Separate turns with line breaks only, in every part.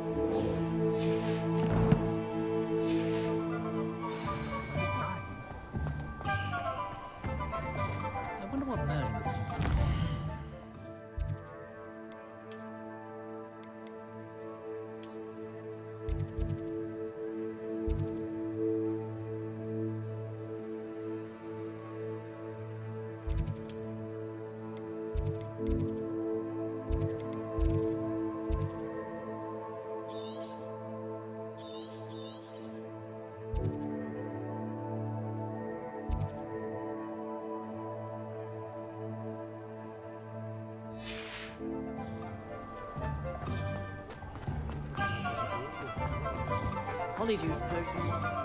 I wonder what Merlin would think.
Juice potion.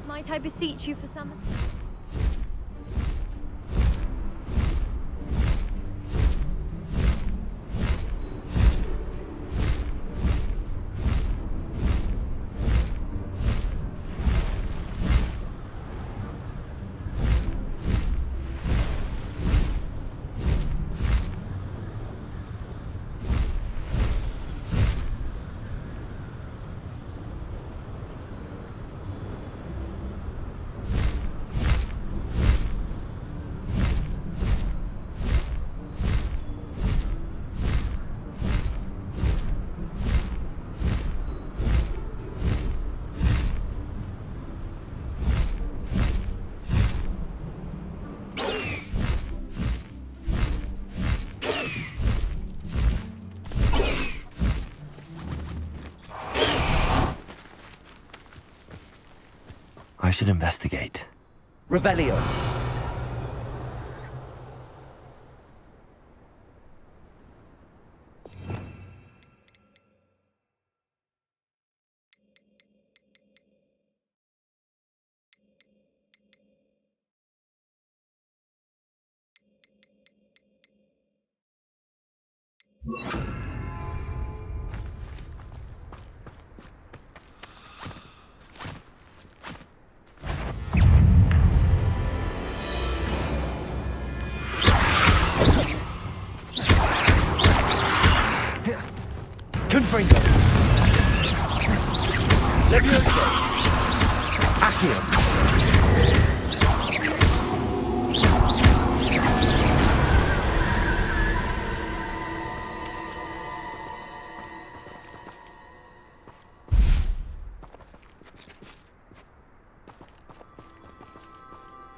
Might I beseech you for some?
I should investigate.
Revelio.
Confringo. Levioso. Accio.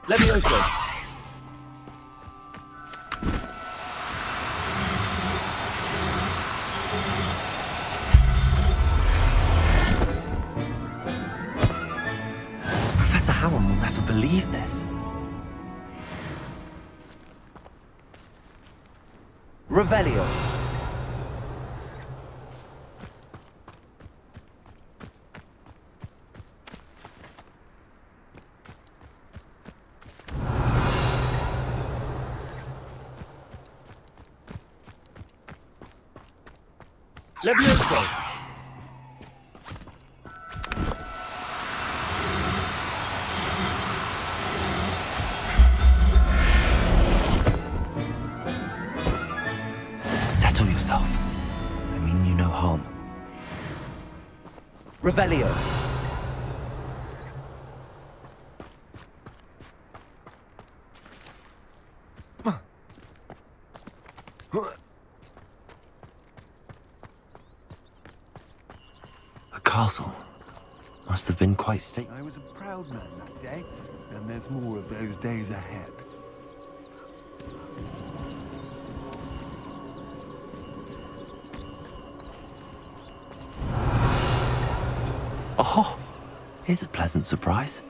Levioso.
Professor Howin will never believe this.
Revelio. Levioso.
Settle yourself. I mean you no harm.
Revelio.
castle. Must have been quite stately.
I was a proud man that day, and there's more of those days ahead.
Oh, here's a pleasant surprise.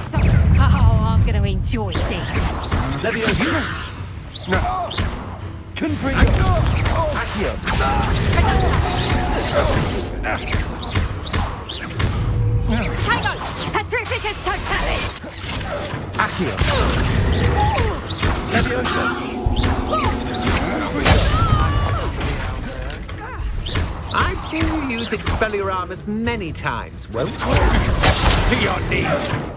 So, I'm going to enjoy this.
Leviosa. Confringo. Accio.
Tango! Petrificus totalis!
Accio. Leviosa.
I've seen you use Expelliarmus many times, won't you? To your knees!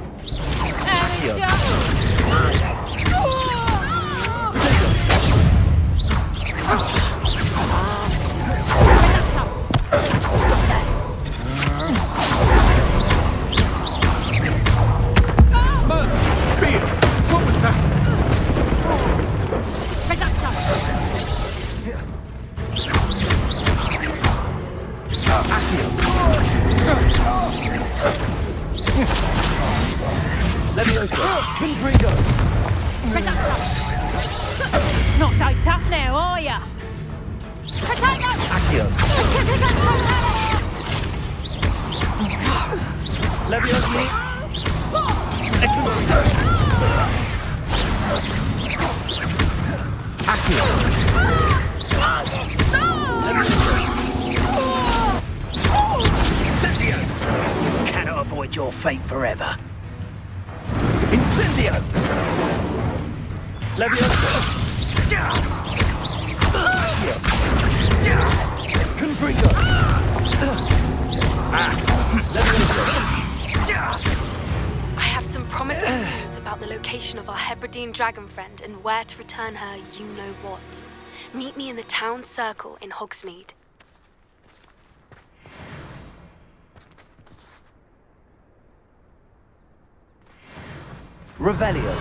What was that?
Leviosa. Confringo.
Not so tough now, are ya?
Accio. Leviosa. Accio.
Cannot avoid your fate forever.
Incendio. Leviosa. Confringo.
I have some promising news about the location of our Hebridean dragon friend and where to return her you-know-what. Meet me in the town circle in Hogsmeade.
Revelio.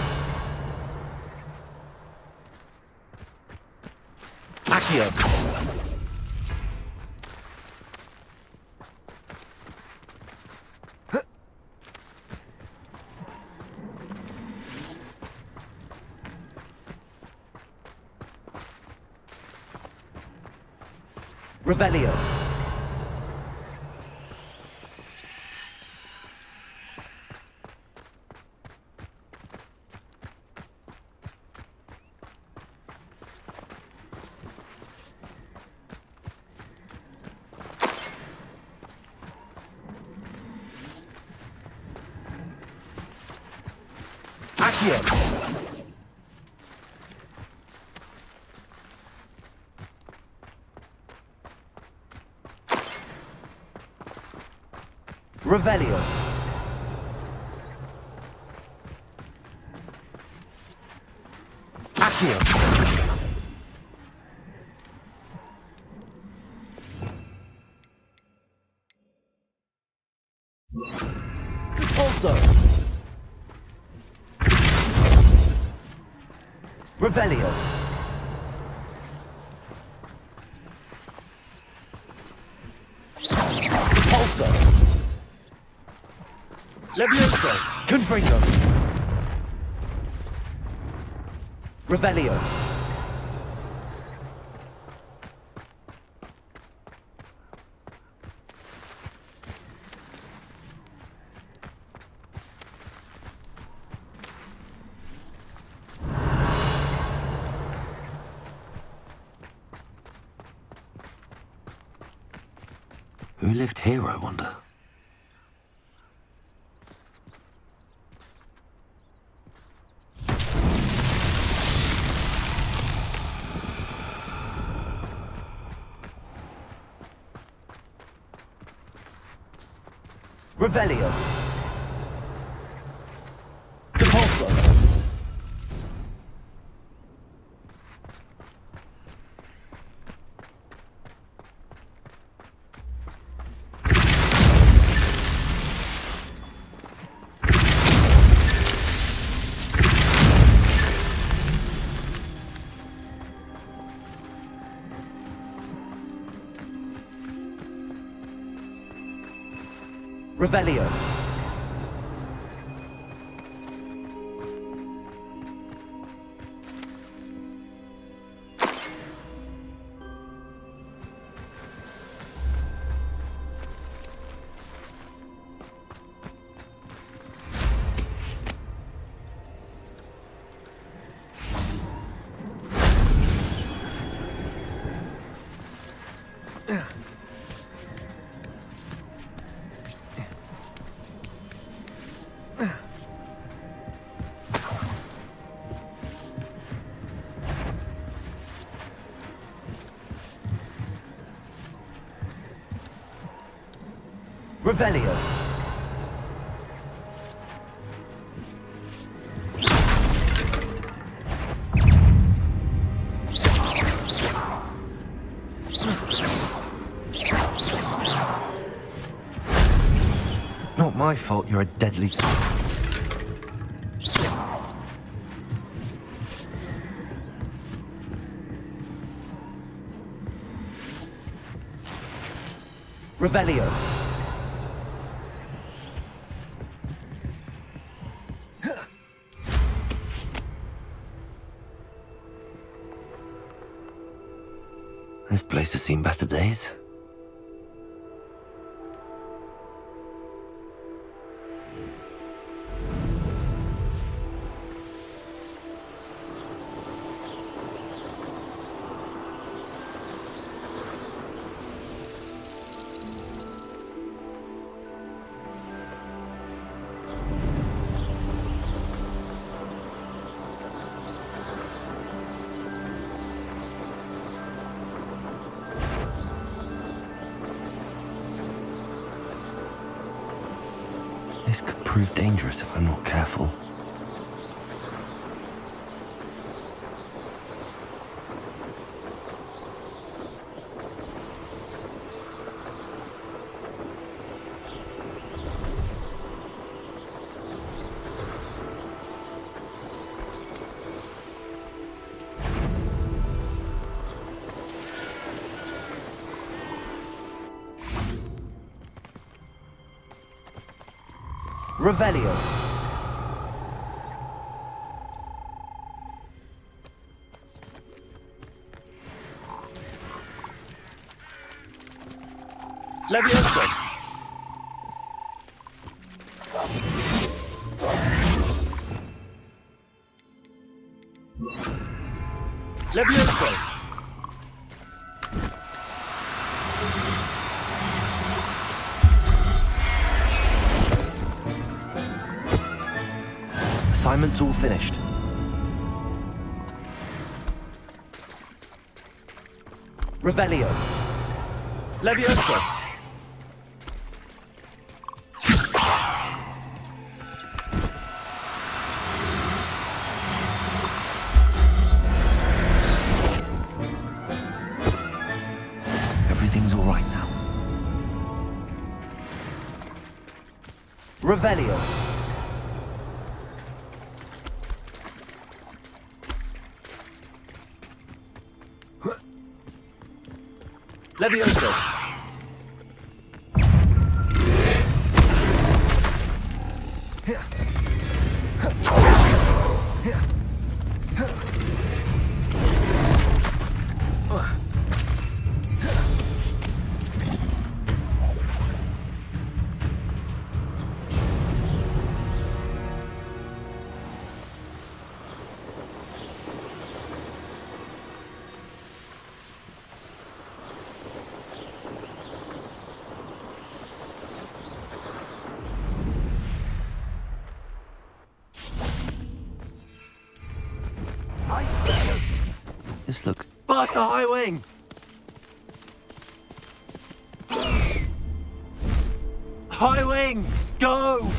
Accio. Revelio. Accio. Revelio. Accio. Also. Revelio. Also. Leviosa. Confringo. Revelio.
Who lived here, I wonder?
Revelio. Depulso. Revelio. Revelio.
Not my fault you're a deadly...
Revelio.
This place has seen better days. This could prove dangerous if I'm not careful.
Revelio. Levioso. Levioso.
Assignment's all finished.
Revelio. Levioso.
Everything's all right now.
Revelio. Levioso.
This looks...
Past the high wing. High wing! Go!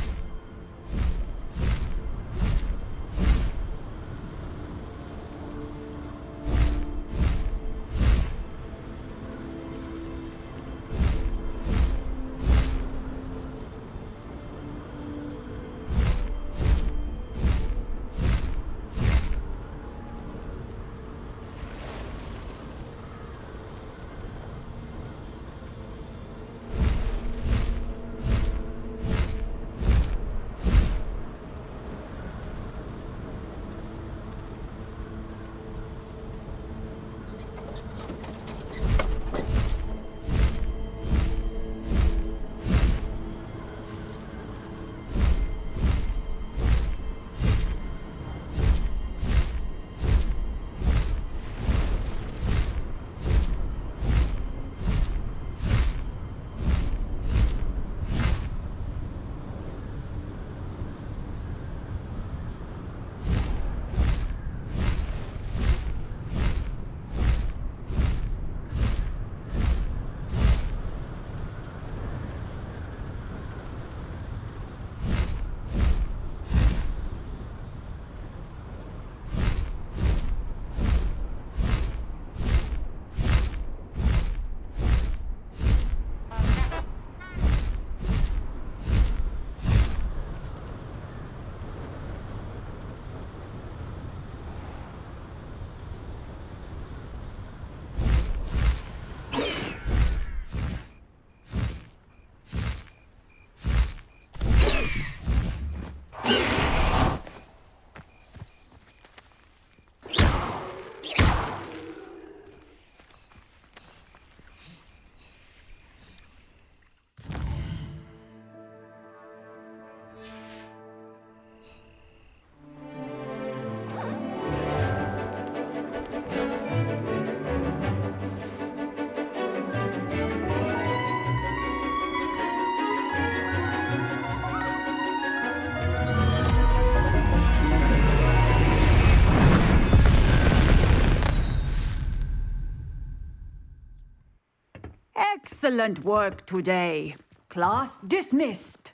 Excellent work today. Class dismissed.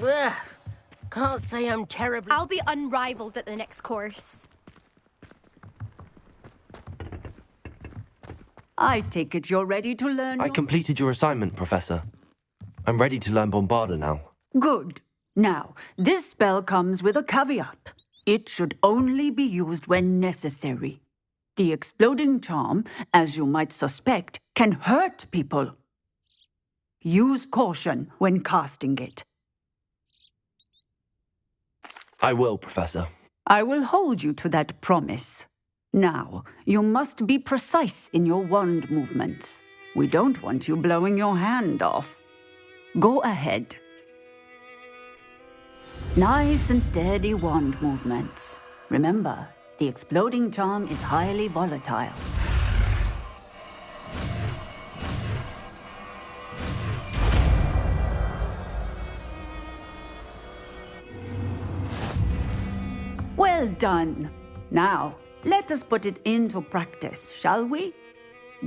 Ugh. Can't say I'm terribly...
I'll be unrivaled at the next course.
I take it you're ready to learn...
I completed your assignment, Professor. I'm ready to learn Bombarda now.
Good. Now, this spell comes with a caveat. It should only be used when necessary. The exploding charm, as you might suspect, can hurt people. Use caution when casting it.
I will, Professor.
I will hold you to that promise. Now, you must be precise in your wand movements. We don't want you blowing your hand off. Go ahead. Nice and steady wand movements. Remember, the exploding charm is highly volatile. Well done. Now, let us put it into practice, shall we?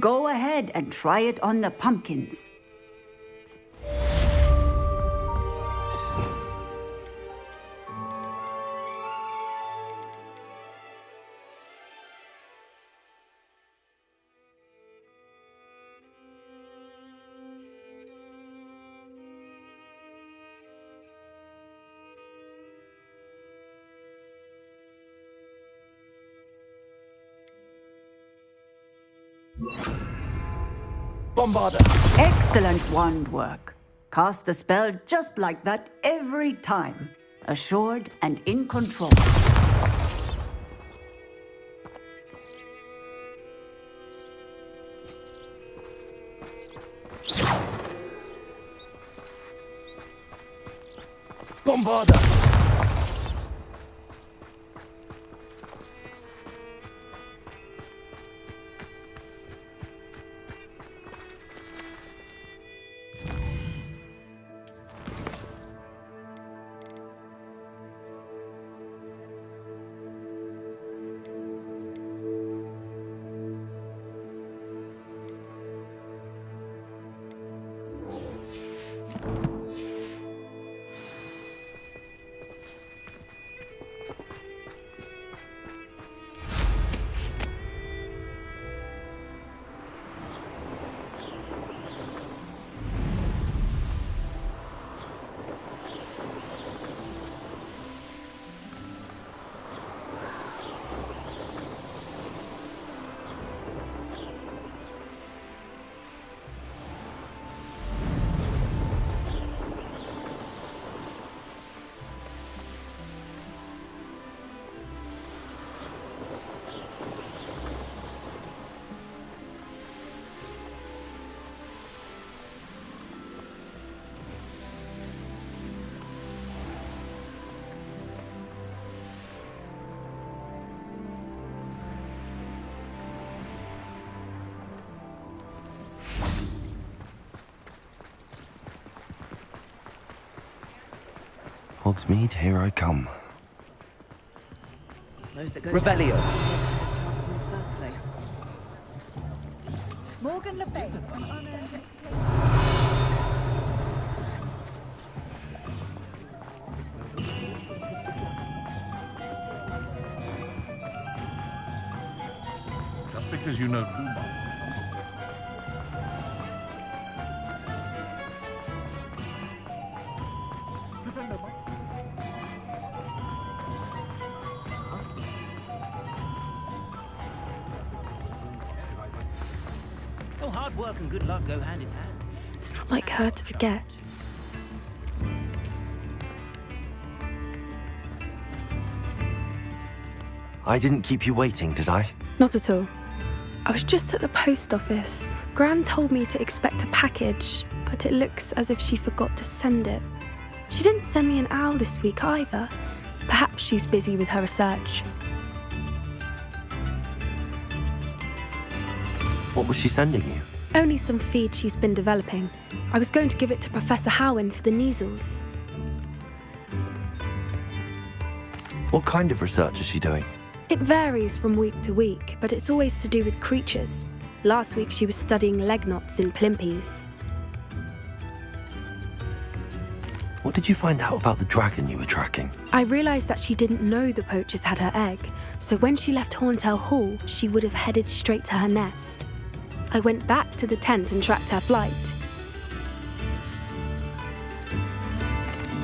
Go ahead and try it on the pumpkins.
Bombarda!
Excellent wand work. Cast the spell just like that every time. Assured and in control.
Bombarda!
Hogsmeade, here I come.
Those that go
Revelio.
chance in the first place.
Morgan Le Fay.
Just because you know Kuma.
Oh, hard work and good luck go hand in hand.
It's not like her to forget.
I didn't keep you waiting, did I?
Not at all. I was just at the post office. Gran told me to expect a package, but it looks as if she forgot to send it. She didn't send me an owl this week either. Perhaps she's busy with her research.
What was she sending you?
Only some feed she's been developing. I was going to give it to Professor Howin for the measles.
What kind of research is she doing?
It varies from week to week, but it's always to do with creatures. Last week she was studying leg knots in plimpies.
What did you find out about the dragon you were tracking?
I realised that she didn't know the poachers had her egg, so when she left Horntail Hall, she would have headed straight to her nest. I went back to the tent and tracked her flight.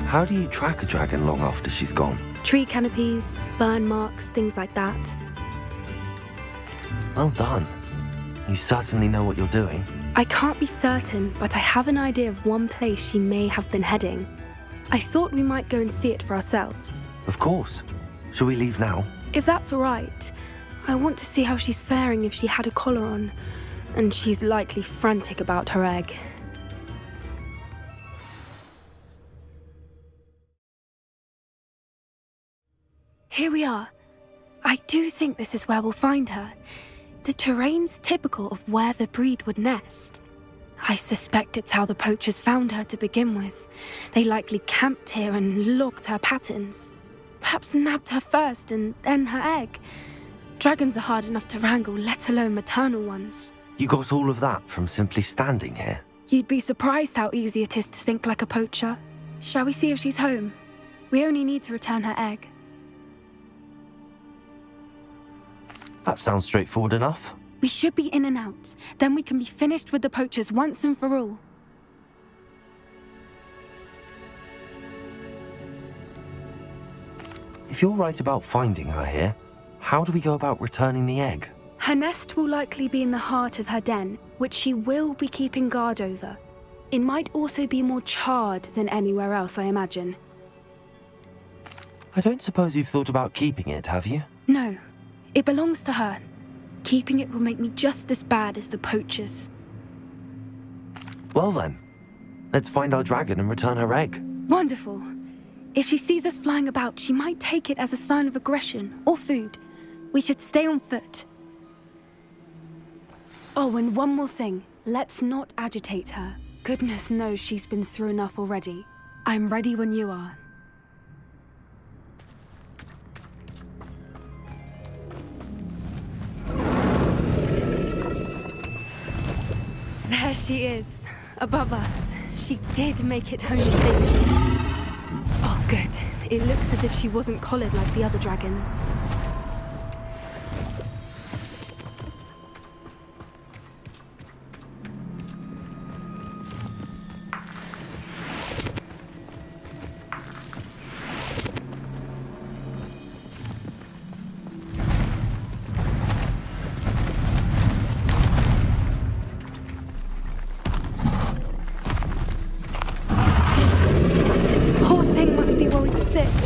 How do you track a dragon long after she's gone?
Tree canopies, burn marks, things like that.
Well done. You certainly know what you're doing.
I can't be certain, but I have an idea of one place she may have been heading. I thought we might go and see it for ourselves.
Of course. Shall we leave now?
If that's all right, I want to see how she's faring if she had a collar on, and she's likely frantic about her egg. Here we are. I do think this is where we'll find her. The terrain's typical of where the breed would nest. I suspect it's how the poachers found her to begin with. They likely camped here and logged her patterns. Perhaps nabbed her first and then her egg. Dragons are hard enough to wrangle, let alone maternal ones.
You got all of that from simply standing here?
You'd be surprised how easy it is to think like a poacher. Shall we see if she's home? We only need to return her egg.
That sounds straightforward enough.
We should be in and out. Then we can be finished with the poachers once and for all.
If you're right about finding her here, how do we go about returning the egg?
Her nest will likely be in the heart of her den, which she will be keeping guard over. It might also be more charred than anywhere else, I imagine.
I don't suppose you've thought about keeping it, have you?
No, it belongs to her. Keeping it will make me just as bad as the poachers.
Well then, let's find our dragon and return her egg.
Wonderful. If she sees us flying about, she might take it as a sign of aggression or food. We should stay on foot. Oh, and one more thing. Let's not agitate her. Goodness knows she's been through enough already. I'm ready when you are. There she is, above us. She did make it home safely. Oh, good. It looks as if she wasn't collared like the other dragons.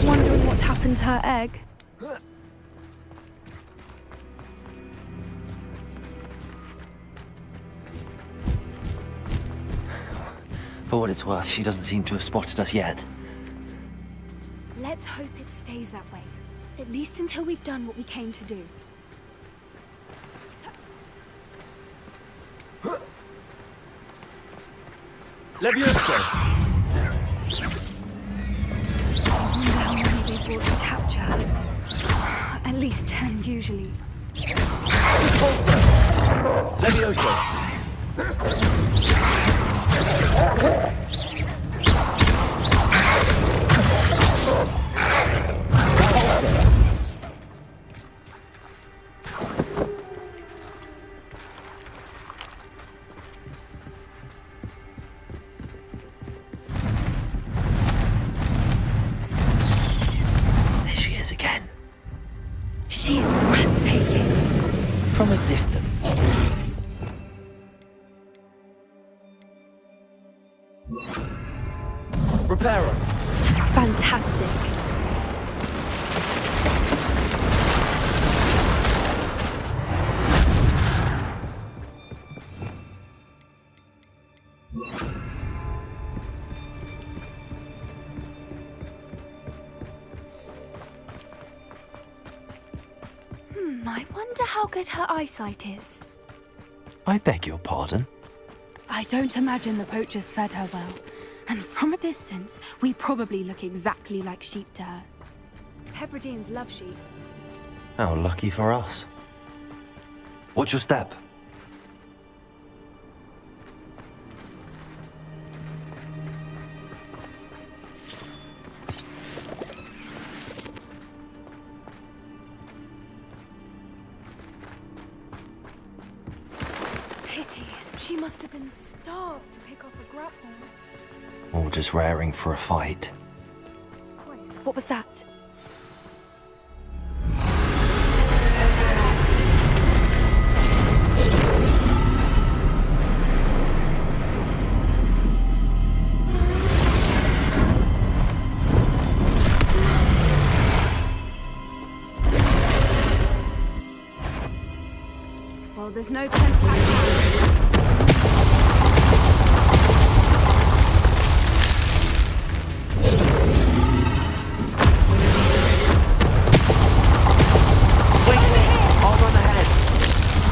Wondering what happened to her egg.
For what it's worth, she doesn't seem to have spotted us yet.
Let's hope it stays that way. At least until we've done what we came to do.
Levioso!
At least 10 usually.
Repulsor. Levioso.
There she is again.
She's breathtaking.
From a distance. Reparo.
Fantastic. I wonder how good her eyesight is.
I beg your pardon.
I don't imagine the poachers fed her well. And from a distance, we probably look exactly like sheep to her. Hebrideans love sheep.
How lucky for us. Watch your step.
Pity. She must have been starved to pick off a grapple.
Or just raring for a fight.
What was that? Well, there's no tent back now.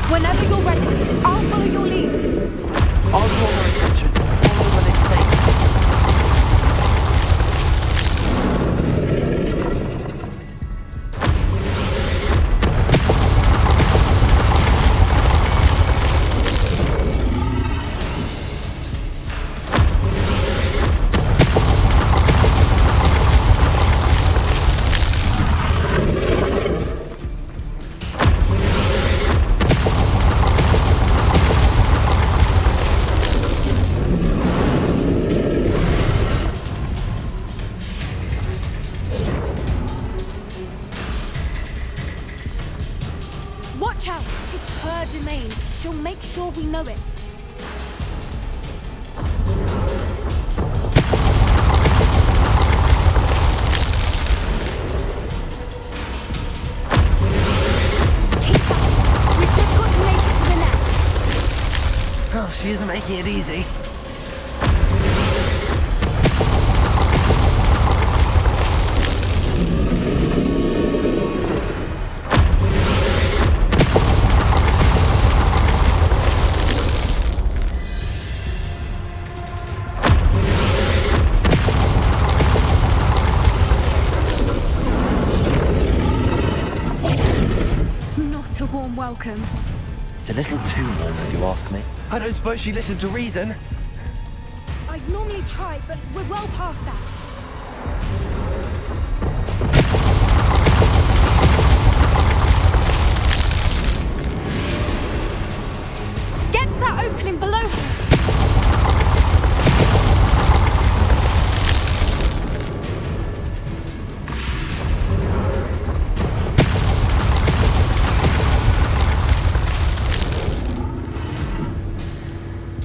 Whenever you're ready, I'll follow your lead.
I'll draw her attention. Follow when it's safe.
Watch out! It's her domain. She'll make sure we know it. Keep up! We've just got to make it to the nest.
Oh, she isn't making it easy.
Not a warm welcome.
It's a little too warm if you ask me.
I don't suppose she listened to reason.
I'd normally try, but we're well past that. Get to that opening below her.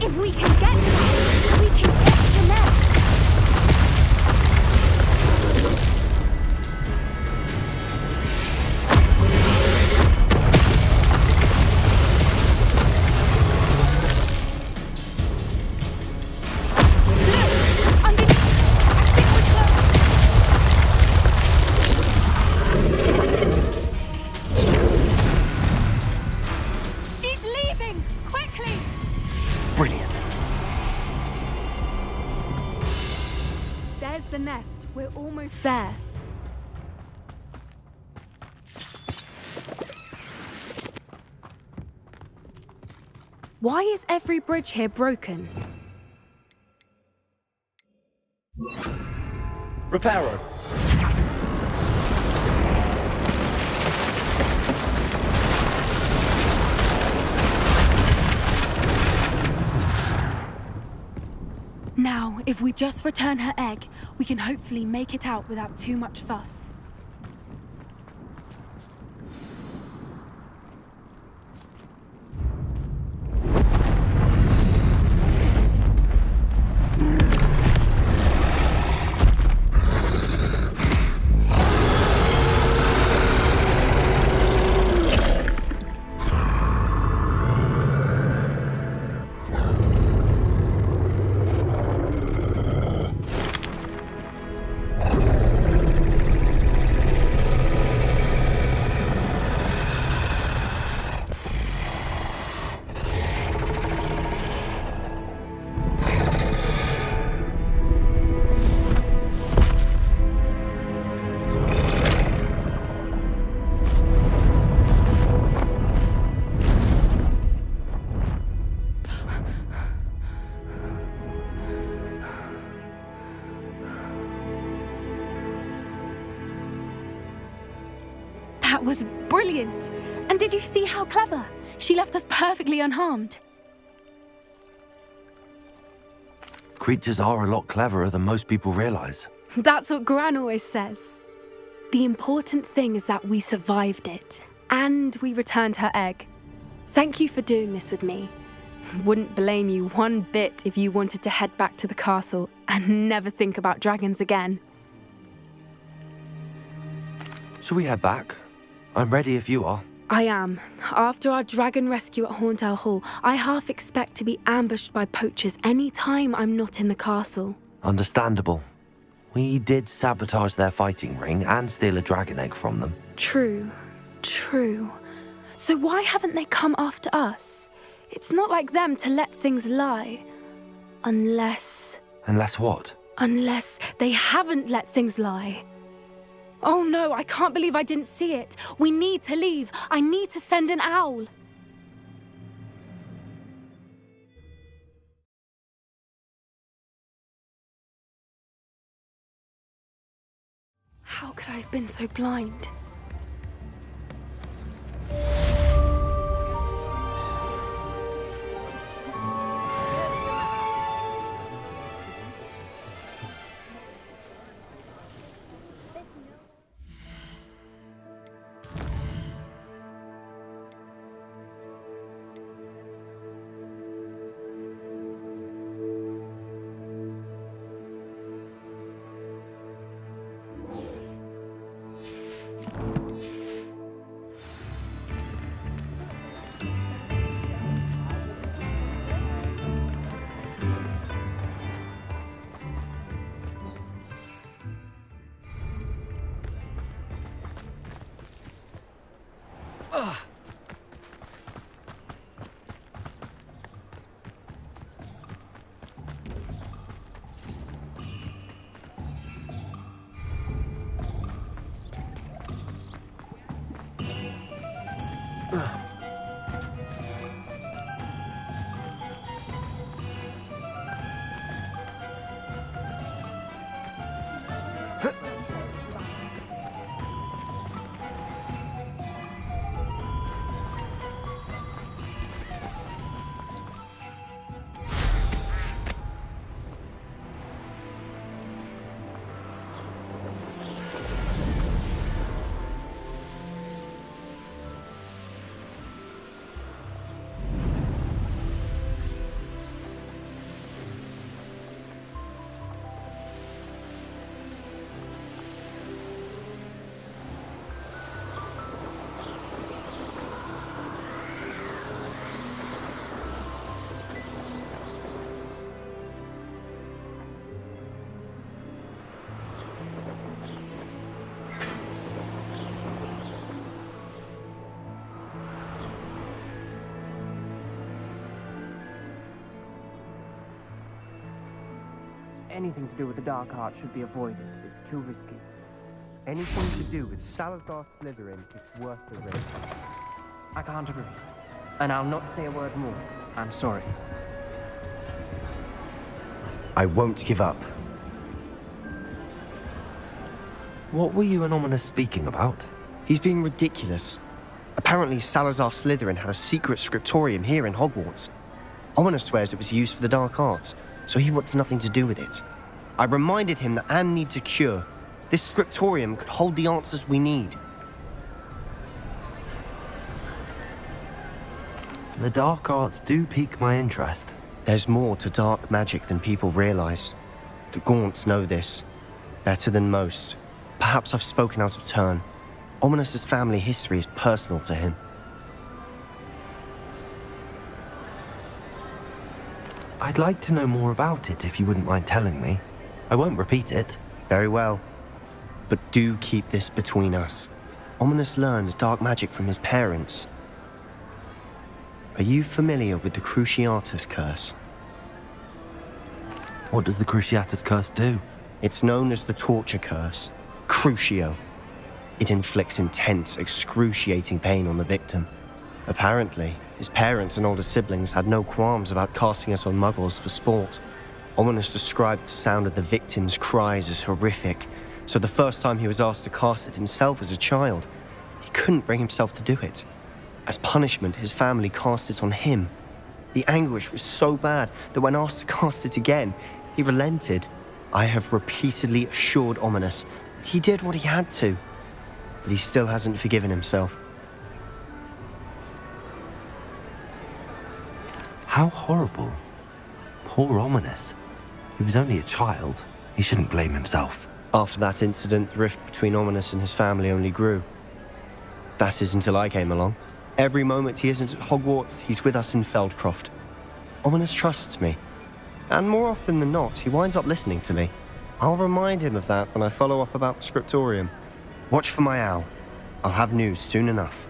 If we can get to that, we can get to the nest. Look! Underneath! I think we're close. She's leaving! Quickly!
Brilliant.
There's the nest. We're almost there. Why is every bridge here broken?
Reparo.
Now, if we just return her egg, we can hopefully make it out without too much fuss. That was brilliant! And did you see how clever? She left us perfectly unharmed.
Creatures are a lot cleverer than most people realize.
That's what Gran always says. The important thing is that we survived it, and we returned her egg. Thank you for doing this with me. Wouldn't blame you one bit if you wanted to head back to the castle and never think about dragons again.
Shall we head back? I'm ready if you are.
I am. After our dragon rescue at Hauntel Hall, I half expect to be ambushed by poachers any time I'm not in the castle.
Understandable. We did sabotage their fighting ring and steal a dragon egg from them.
True. So why haven't they come after us? It's not like them to let things lie. Unless
what?
Unless they haven't let things lie. Oh no, I can't believe I didn't see it. We need to leave. I need to send an owl. How could I have been so blind?
Anything to do with the dark art should be avoided. It's too risky. Anything to do with Salazar Slytherin is worth the risk. I can't agree. And I'll not say a word more. I'm sorry.
I won't give up.
What were you and Ominous speaking about?
He's being ridiculous. Apparently, Salazar Slytherin had a secret scriptorium here in Hogwarts. Ominous swears it was used for the dark arts, so he wants nothing to do with it. I reminded him that Anne needs a cure. This scriptorium could hold the answers we need.
The dark arts do pique my interest.
There's more to dark magic than people realize. The Gaunts know this better than most. Perhaps I've spoken out of turn. Ominous's family history is personal to him.
I'd like to know more about it if you wouldn't mind telling me. I won't repeat it.
Very well. But do keep this between us. Ominous learned dark magic from his parents. Are you familiar with the Cruciatus Curse?
What does the Cruciatus Curse do?
It's known as the Torture Curse. Crucio. It inflicts intense, excruciating pain on the victim. Apparently, his parents and older siblings had no qualms about casting it on muggles for sport. Ominous described the sound of the victim's cries as horrific, so the first time he was asked to cast it himself as a child, he couldn't bring himself to do it. As punishment, his family cast it on him. The anguish was so bad that when asked to cast it again, he relented. I have repeatedly assured Ominous that he did what he had to, but he still hasn't forgiven himself.
How horrible. Poor Ominous. He was only a child. He shouldn't blame himself.
After that incident, the rift between Ominous and his family only grew. That is until I came along. Every moment he isn't at Hogwarts, he's with us in Feldcroft. Ominous trusts me. And more often than not, he winds up listening to me. I'll remind him of that when I follow up about the scriptorium. Watch for my owl. I'll have news soon enough.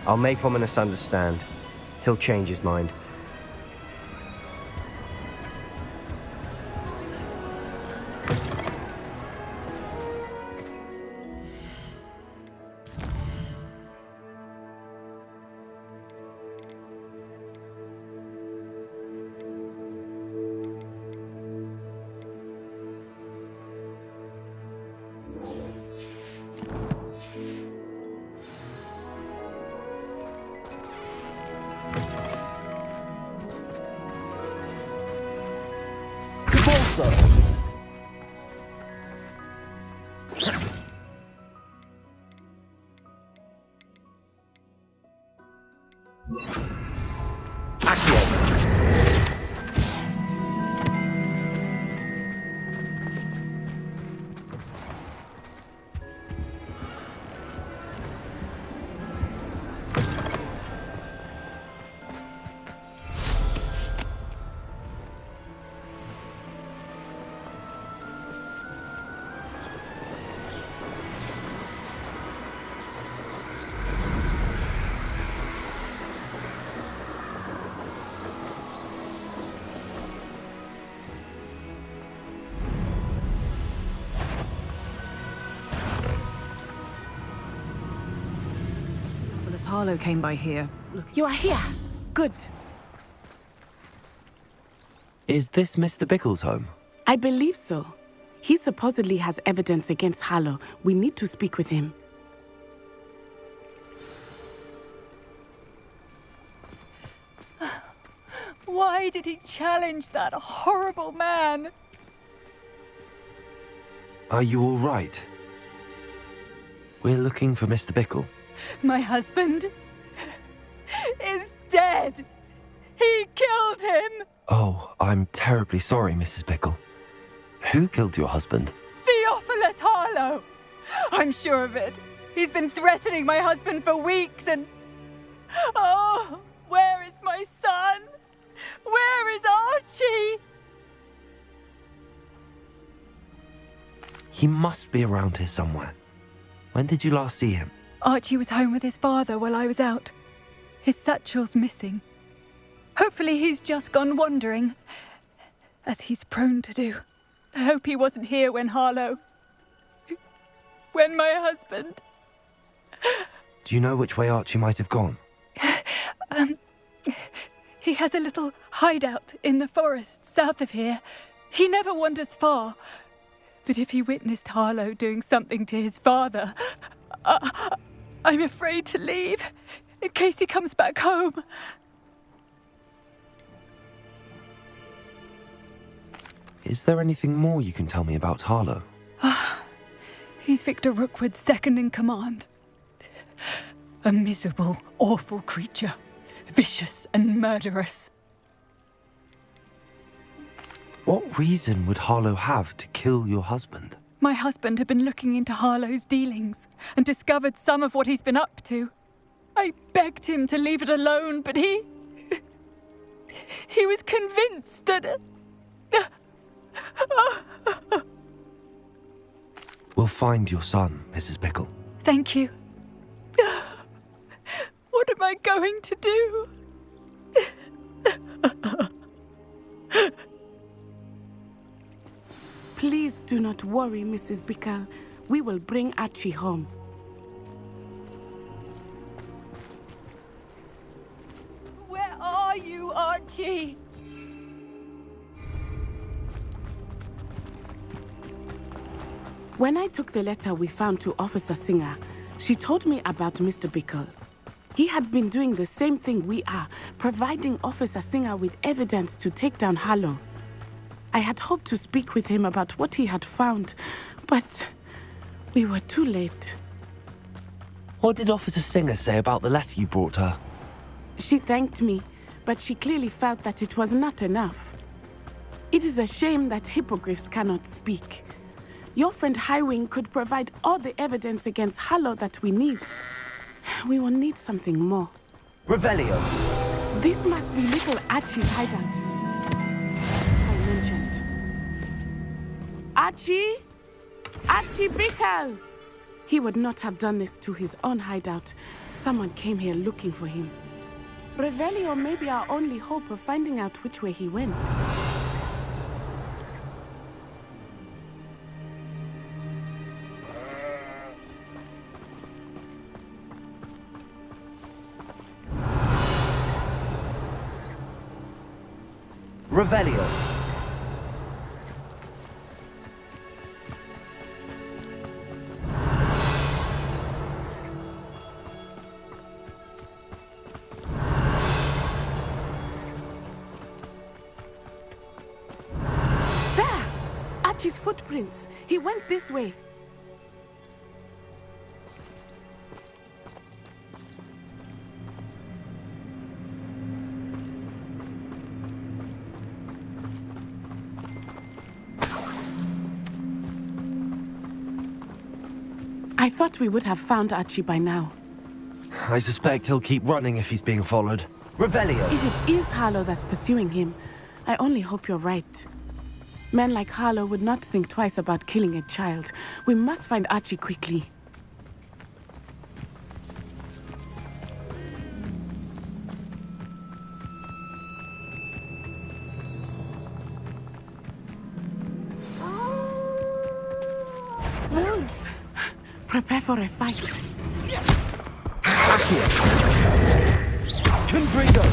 I'll make Ominous understand. He'll change his mind.
Harlow came by here. Look.
You are here. Good.
Is this Mr. Bickle's home?
I believe so. He supposedly has evidence against Harlow. We need to speak with him.
Why did he challenge that horrible man?
Are you all right? We're looking for Mr. Bickle.
My husband is dead. He killed him.
Oh, I'm terribly sorry, Mrs. Bickle. Who killed your husband?
Theophilus Harlow. I'm sure of it. He's been threatening my husband for weeks and... Oh, where is my son? Where is Archie?
He must be around here somewhere. When did you last see him?
Archie was home with his father while I was out. His satchel's missing. Hopefully he's just gone wandering, as he's prone to do. I hope he wasn't here when my husband...
Do you know which way Archie might have gone?
He has a little hideout in the forest south of here. He never wanders far. But if he witnessed Harlow doing something to his father, I'm afraid to leave in case he comes back home.
Is there anything more you can tell me about Harlow?
He's Victor Rookwood's second in command. A miserable, awful creature. Vicious and murderous.
What reason would Harlow have to kill your husband?
My husband had been looking into Harlow's dealings and discovered some of what he's been up to. I begged him to leave it alone, but he was convinced that...
We'll find your son, Mrs. Pickle.
Thank you. What am I going to do?
Please do not worry, Mrs. Bickle. We will bring Archie home.
Where are you, Archie?
When I took the letter we found to Officer Singer, she told me about Mr. Bickle. He had been doing the same thing we are, providing Officer Singer with evidence to take down Harlow. I had hoped to speak with him about what he had found, but we were too late.
What did Officer Singer say about the letter you brought her?
She thanked me, but she clearly felt that it was not enough. It is a shame that hippogriffs cannot speak. Your friend Howin could provide all the evidence against Harlow that we need. We will need something more.
Revelio.
This must be little Archie's hideout. I mentioned. Archie? Archie Bickle! He would not have done this to his own hideout. Someone came here looking for him. Revelio may be our only hope of finding out which way he went.
Revelio.
There! Archie's footprints. He went this way. I thought we would have found Archie by now.
I suspect he'll keep running if he's being followed. Revelio.
If it is Harlow that's pursuing him, I only hope you're right. Men like Harlow would not think twice about killing a child. We must find Archie quickly. Wolves! Prepare for a fight.
Confringo.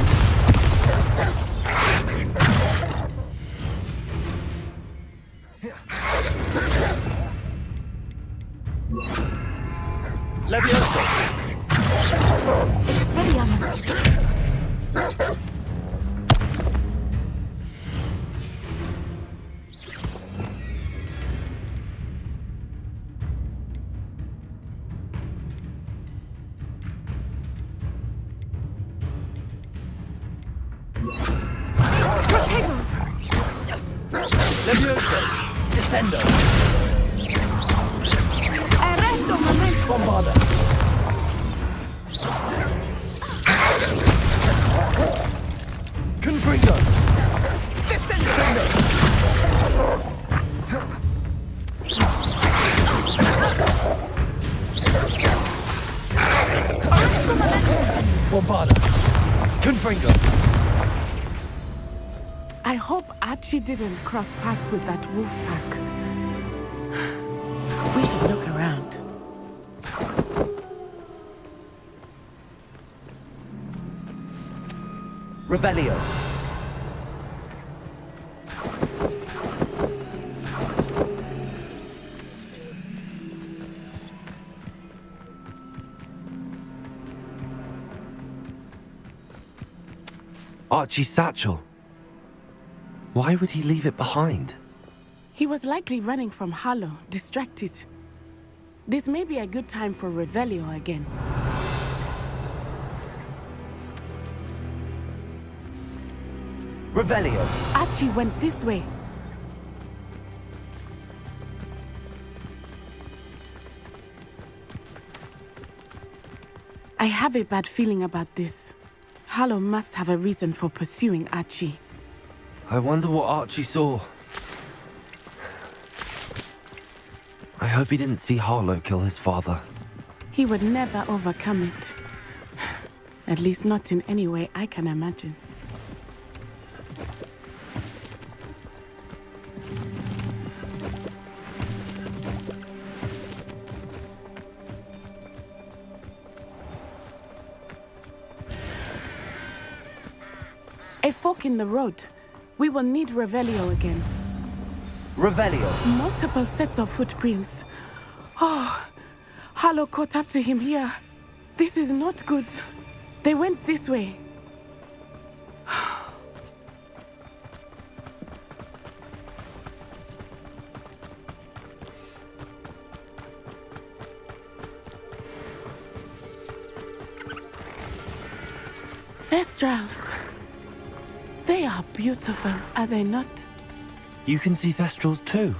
Levioso.
Expelliarmus.
Levioso. Descendo.
Arresto momento.
Bombarda. Confringo. Descendo. Bombarda. Confringo.
I hope Archie didn't cross paths with that wolf pack. We should look around.
Revelio.
Archie's satchel. Why would he leave it behind?
He was likely running from Harlow, distracted. This may be a good time for Revelio again.
Revelio.
Archie went this way. I have a bad feeling about this. Harlow must have a reason for pursuing Archie.
I wonder what Archie saw. I hope he didn't see Harlow kill his father.
He would never overcome it. At least not in any way I can imagine. A fork in the road. We will need Revelio again.
Revelio.
Multiple sets of footprints. Oh, Harlow caught up to him here. This is not good. They went this way. Thestrals. They are beautiful, are they not?
You can see Thestrals too.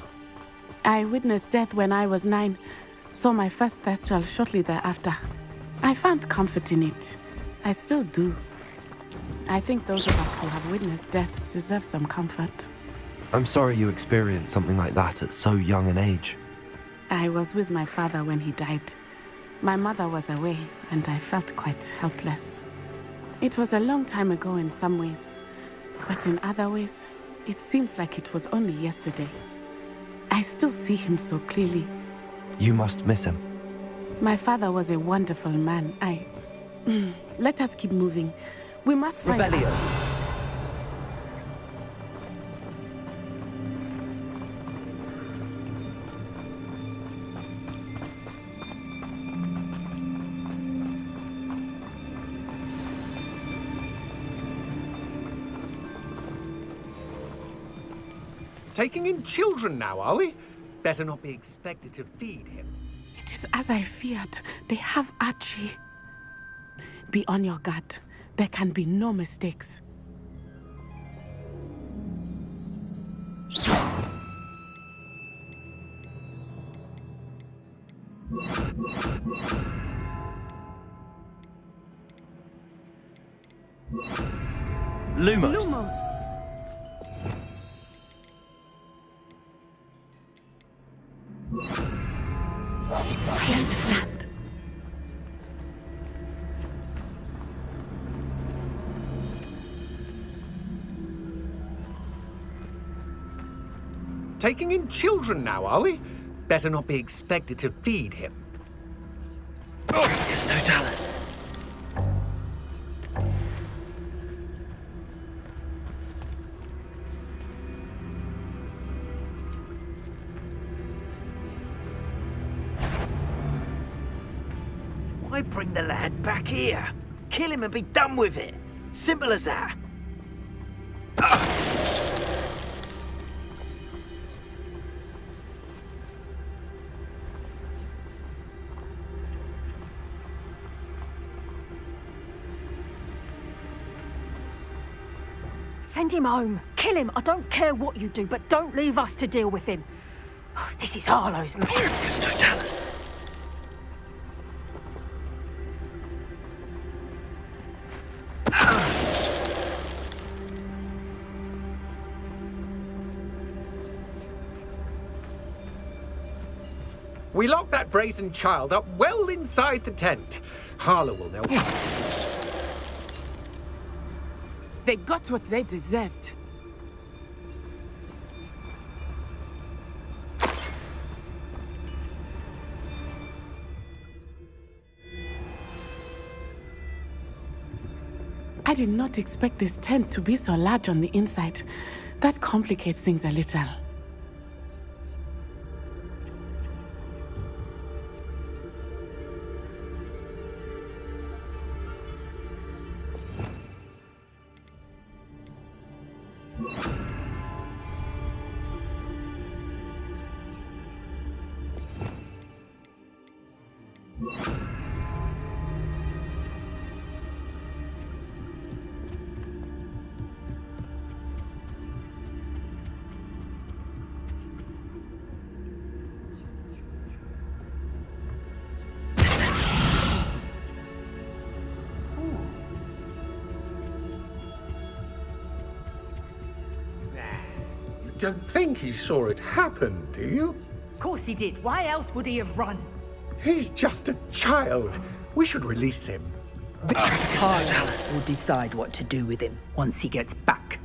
I witnessed death when I was 9. Saw my first Thestral shortly thereafter. I found comfort in it. I still do. I think those of us who have witnessed death deserve some comfort.
I'm sorry you experienced something like that at so young an age.
I was with my father when he died. My mother was away, and I felt quite helpless. It was a long time ago in some ways, but in other ways, it seems like it was only yesterday. I still see him so clearly.
You must miss him.
My father was a wonderful man. Let us keep moving. We must find
Revelio.
Archie.
Taking in children now, are we? Better not be expected to feed him.
It is as I feared. They have Archie. Be on your guard. There can be no mistakes.
Lumos.
Lumos. I understand.
Taking in children now, are we? Better not be expected to feed him.
It's Totalis.
Why bring the lad back here? Kill him and be done with it. Simple as that.
Send him home. Kill him. I don't care what you do, but don't leave us to deal with him. This is Harlow's matter.
It's Totalis.
We locked that brazen child up well inside the tent. Harlow will know.
They got what they deserved. I did not expect this tent to be so large on the inside. That complicates things a little.
Don't think he saw it happen, do you?
Of course he did. Why else would he have run?
He's just a child. We should release him.
Harlow will decide what to do with him once he gets back.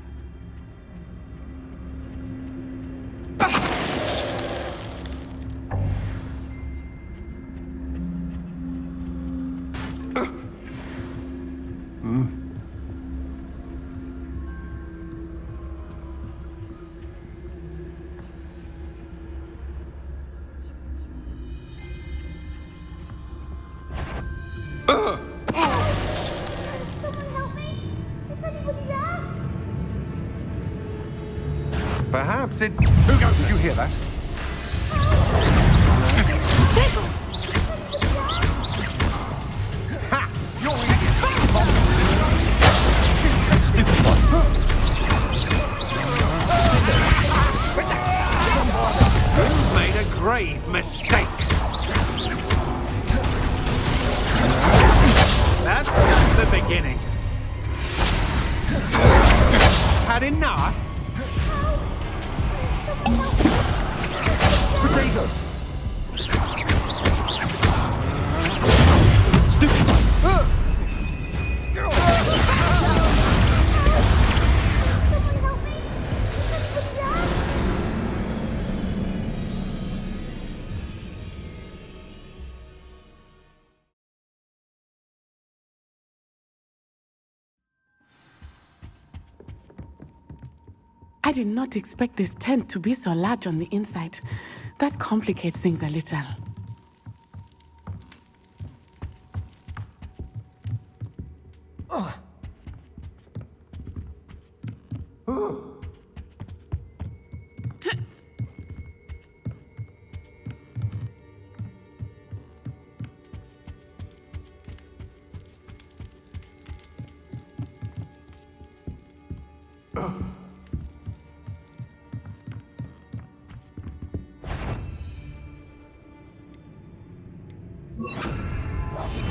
Perhaps it's... Hugo, did you hear that? Ha! You're stupid one.
You've made a grave mistake. That's just the beginning. Had enough?
Potato!
Stupid!
I did not expect this tent to be so large on the inside. That complicates things a little.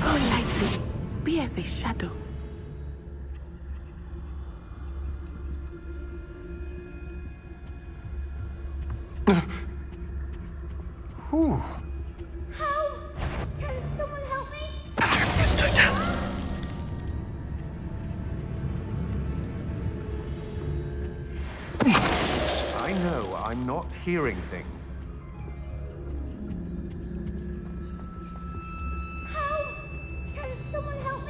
Go lightly. Be as a shadow.
Whew.
Can someone help me?
Yes, Totalis.
I know, I'm not hearing things.
Can someone help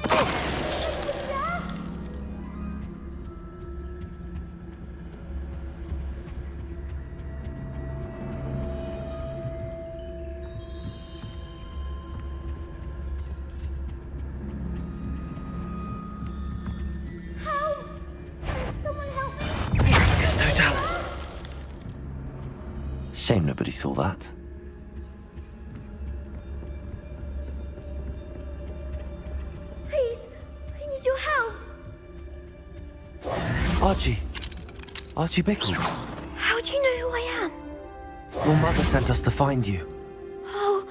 me?
Yes, Totalis. Shame nobody saw that.
Please, I need your help.
Archie Bickle.
How do you know who I am?
Your mother sent us to find you.
Oh,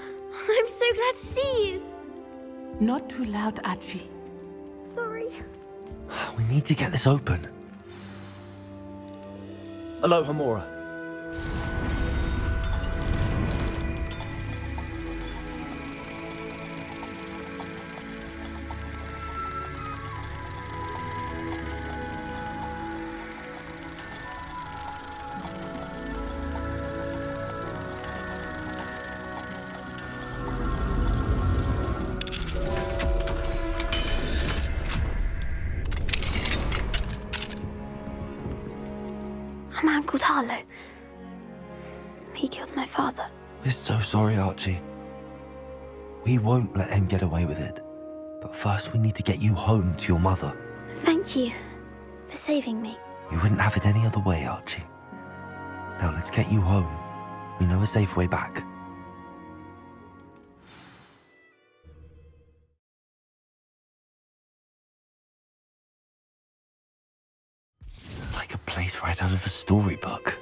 I'm so glad to see you.
Not too loud, Archie.
Sorry.
We need to get this open.
Hello, Hamura.
A man called Harlow. He killed my father.
We're so sorry, Archie. We won't let him get away with it. But first we need to get you home to your mother.
Thank you for saving me.
We wouldn't have it any other way, Archie. Now let's get you home. We know a safe way back. It's like a place right out of a storybook.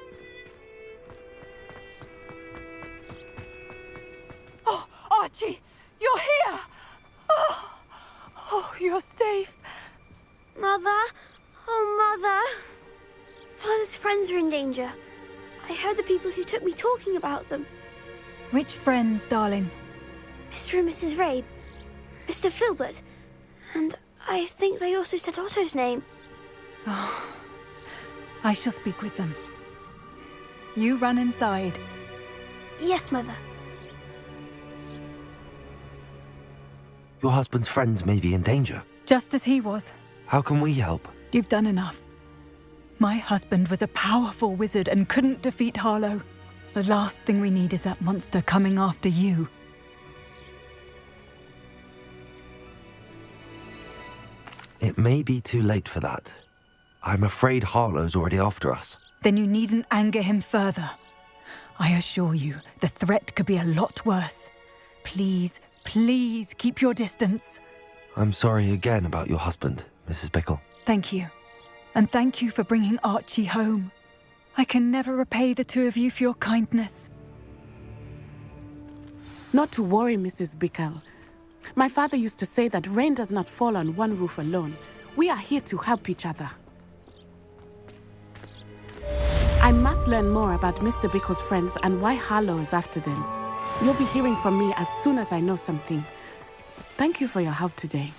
Oh, Archie, you're here! Oh, you're safe.
Mother? Oh, Mother. Father's friends are in danger. I heard the people who took me talking about them.
Which friends, darling?
Mr. and Mrs. Rabe, Mr. Filbert, and I think they also said Otto's name.
Oh, I shall speak with them. You run inside.
Yes, Mother.
Your husband's friends may be in danger.
Just as he was.
How can we help?
You've done enough. My husband was a powerful wizard and couldn't defeat Harlow. The last thing we need is that monster coming after you.
It may be too late for that. I'm afraid Harlow's already after us.
Then you needn't anger him further. I assure you, the threat could be a lot worse. Please, please keep your distance.
I'm sorry again about your husband, Mrs. Bickle.
Thank you. And thank you for bringing Archie home. I can never repay the two of you for your kindness.
Not to worry, Mrs. Bickle. My father used to say that rain does not fall on one roof alone. We are here to help each other. I must learn more about Mr. Bickle's friends and why Harlow is after them. You'll be hearing from me as soon as I know something. Thank you for your help today.